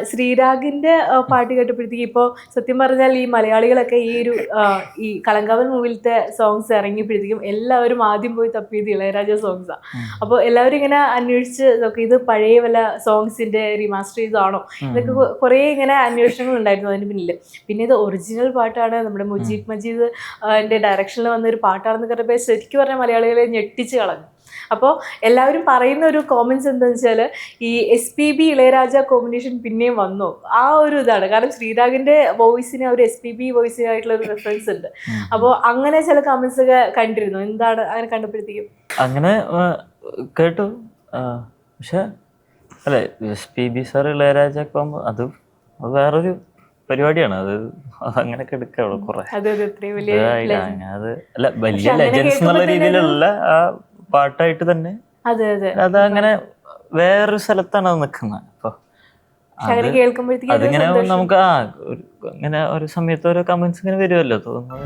ശ്രീരാഗിന്റെ പാട്ട് കേട്ടപ്പോഴത്തേക്ക് ഇപ്പോൾ സത്യം പറഞ്ഞാൽ ഈ മലയാളികളൊക്കെ ഈ കളങ്കാവൽ മൂവിലത്തെ സോങ്സ് ഇറങ്ങിയപ്പോഴത്തേക്കും എല്ലാവരും ആദ്യം പോയി തപ്പിയത് ഇളയരാജ സോങ്സാണ്. അപ്പോൾ എല്ലാവരും ഇങ്ങനെ അന്വേഷിച്ച് നോക്കി ഇത് പഴയ വല്ല സോങ്സിന്റെ റീമാസ്റ്റർ ചെയ്തതാണോ ഇതൊക്കെ കുറേ ഇങ്ങനെ അന്വേഷണങ്ങൾ ഉണ്ടായിരുന്നു അതിന് പിന്നിൽ. പിന്നെ ഇത് ഒറിജിനൽ പാട്ടാണ്, നമ്മുടെ മുജീബ് മജീദ് ന്റെ ഡയറക്ഷനിൽ വന്ന ഒരു പാട്ടാണെന്ന് പറഞ്ഞപ്പോൾ ശരിക്കും പറഞ്ഞാൽ മലയാളികളെ ഞെട്ടിച്ച് കളഞ്ഞു. അപ്പോൾ എല്ലാവരും പറയുന്ന ഒരു കോമൻസ് എന്താണെന്ന് വെച്ചാൽ ഈ SPB ഇളയരാജ കോമ്പിനേഷൻ പിന്നെയും വന്നു ആ ഒരു ഇതാണ്. കാരണം ശ്രീരാഗിന്റെ വോയിസിന് ഒരു SPB വോയിസിനായിട്ടുള്ള ഒരു റെഫറൻസ് ഉണ്ട്. അപ്പോൾ അങ്ങനെ ചില കമന്റ്സ് ഒക്കെ കണ്ടിരുന്നു. എന്താണ് അങ്ങനെ കണ്ടപ്പോഴത്തേക്കും? അങ്ങനെ കേട്ടു. പക്ഷെ അല്ലെ SPB സാർ ഇളയരാജ ആകുമ്പോൾ അത് വേറൊരു പരിപാടിയാണ്. അത് അങ്ങനെയൊക്കെ എടുക്കാവുള്ളൂ കുറെ. അത് അല്ല വലിയ ലെജൻസ് എന്നുള്ള രീതിയിലുള്ള ആ പാട്ടായിട്ട് തന്നെ അത് അങ്ങനെ വേറൊരു സ്ഥലത്താണ് അത് നിൽക്കുന്നത്. അപ്പൊ അതിങ്ങനെ നമുക്ക് അങ്ങനെ ഒരു സമയത്ത് ഓരോ കമന്റ്സ് ഇങ്ങനെ വരുമല്ലോ തോന്നുന്നത്.